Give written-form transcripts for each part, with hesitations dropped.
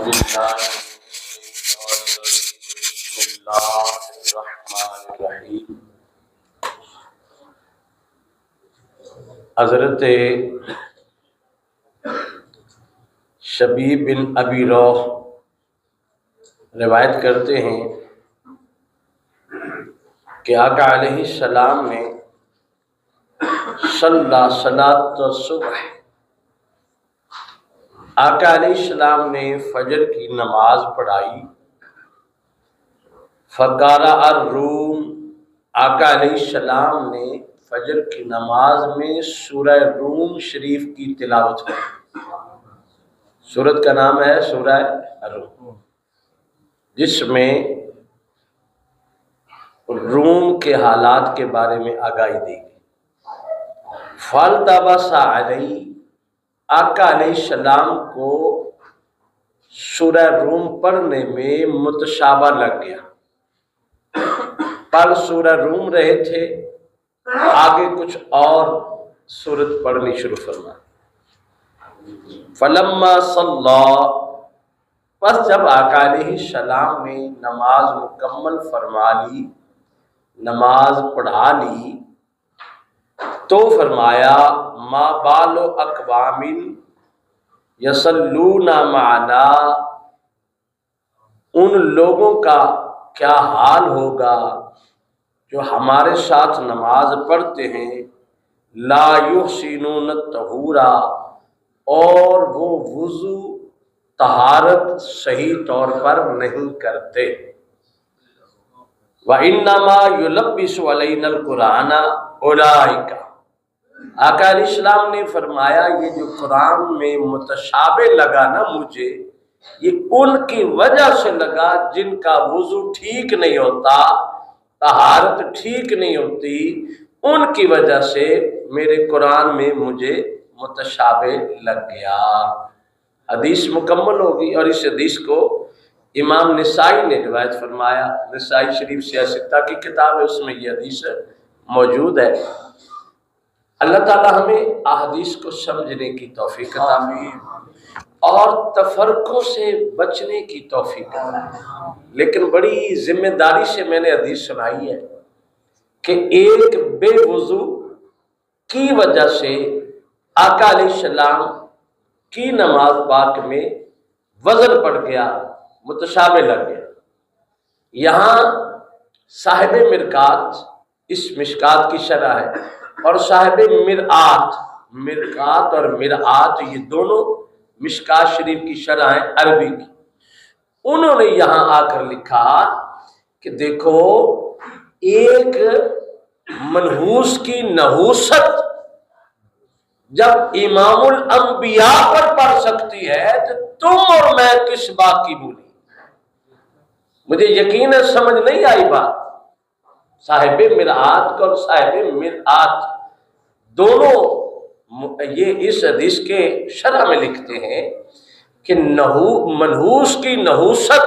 باللہ بسم اللہ الرحمن الرحیم۔ حضرت شبیب بن ابی روح روایت کرتے ہیں کہ آقا علیہ السلام نے صلی صلاۃ الصبح، آقا علیہ السلام نے فجر کی نماز پڑھائی۔ فقرأ الروم، آقا علیہ السلام نے فجر کی نماز میں سورہ روم شریف کی تلاوت کی۔ سورت کا نام ہے سورہ روم، جس میں روم کے حالات کے بارے میں آگاہی دی گئی۔ فالتبس علیہ، آقا علیہ السلام کو سورہ روم پڑھنے میں متشابہ لگ گیا۔ پڑھ سورہ روم رہے تھے، آگے کچھ اور سورت پڑھنی شروع فرما۔ فلما صلی، پس جب آقا علیہ السلام نے نماز مکمل فرما لی، نماز پڑھا لی، تو فرمایا ما بال اقوام یصلون معنا، ان لوگوں کا کیا حال ہوگا جو ہمارے ساتھ نماز پڑھتے ہیں، لا یحسنون الطہورا، اور وہ وضو طہارت صحیح طور پر نہیں کرتے۔ وَإِنَّمَا يُلَبِّسُ عَلَيْنَا الْقُرْآنَ أُولَٰئِکَ، آقا علیہ السلام نے فرمایا یہ جو قرآن میں متشابہ لگا نا مجھے، یہ ان کی وجہ سے لگا جن کا وضو ٹھیک نہیں ہوتا، طہارت ٹھیک نہیں ہوتی، ان کی وجہ سے میرے قرآن میں مجھے متشابہ لگ گیا۔ حدیث مکمل ہوگی، اور اس حدیث کو امام نسائی نے روایت فرمایا۔ نسائی شریف سیاستہ کی کتاب ہے، اس میں یہ حدیث موجود ہے۔ اللہ تعالی ہمیں احادیث کو سمجھنے کی توفیق عطا فرمائے اور تفرقوں سے بچنے کی توفیق عطا فرمائے۔ لیکن بڑی ذمہ داری سے میں نے حدیث سنائی ہے کہ ایک بے وضو کی وجہ سے آقا علیہ السلام کی نماز پاک میں وزن پڑ گیا، متشابہ لگ گیا۔ یہاں صاحب مرکات، اس مشکات کی شرح ہے، اور صاحب مرآت، مرکات اور مرآت یہ دونوں مشکات شریف کی شرح ہیں عربی کی۔ انہوں نے یہاں آ کر لکھا کہ دیکھو، ایک منحوس کی نحوست جب امام الانبیاء پر پڑ سکتی ہے تو تم اور میں کس بات کی بولی؟ مجھے یقین ہے سمجھ نہیں آئی بات۔ صاحب مرآت اور صاحب مرآت دونوں یہ اس حدیث کے شرح میں لکھتے ہیں کہ منحوس کی نحوست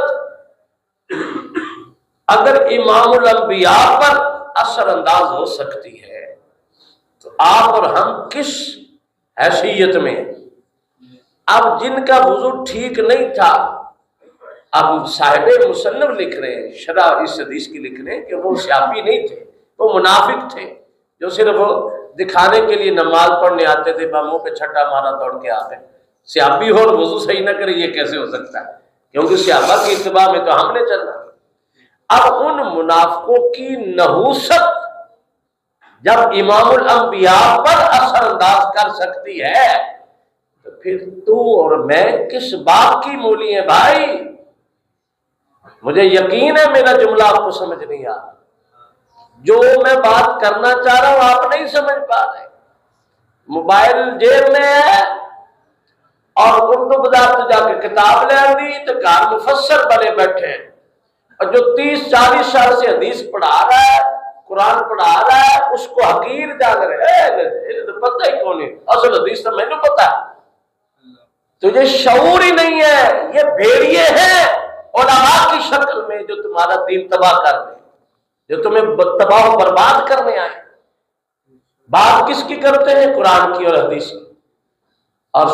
اگر امام الانبیاء پر اثر انداز ہو سکتی ہے تو آپ اور ہم کس حیثیت میں؟ اب جن کا وضو ٹھیک نہیں تھا، اب صاحب مصنف لکھ رہے ہیں، شرح اس حدیث کی لکھ رہے ہیں کہ وہ سیاپی نہیں تھے، وہ منافق تھے جو صرف دکھانے کے لیے نماز پڑھنے آتے تھے، منہ پہ چھٹا مارا دوڑ کے آ گئے۔ سیاپی ہو اور وضو صحیح نہ کرے، یہ کیسے ہو سکتا ہے؟ کیونکہ صحابہ کی اتباع میں تو ہم نے چلنا۔ اب ان منافقوں کی نحوست جب امام الانبیاء پر اثر انداز کر سکتی ہے تو پھر تو اور میں کس بات کی مولی ہیں بھائی؟ مجھے یقین ہے میرا جملہ آپ کو سمجھ نہیں آ رہا، جو میں بات کرنا چاہ رہا ہوں آپ نہیں سمجھ پا رہے۔ موبائل جیب میں ہے اور اردو بازار تو جا کے کتاب لے آنی تو گھر مفسر بنے بیٹھے ہیں، اور جو 30-40 سال سے حدیث پڑھا رہا ہے، قرآن پڑھا رہا ہے، اس کو حقیر جان رہے ہیں، تو پتہ ہی کون ہے اصل حدیث تو میں نے پتا ہے۔ تجھے شعور ہی نہیں ہے، یہ بھیڑیے ہیں علماء کی شکل میں جو تمہارا دین تباہ کر رہے ہیں، جو تمہیں تباہ و برباد کرنے آئے۔ بات کس کی کرتے ہیں؟ قرآن کی اور حدیث کی۔ اور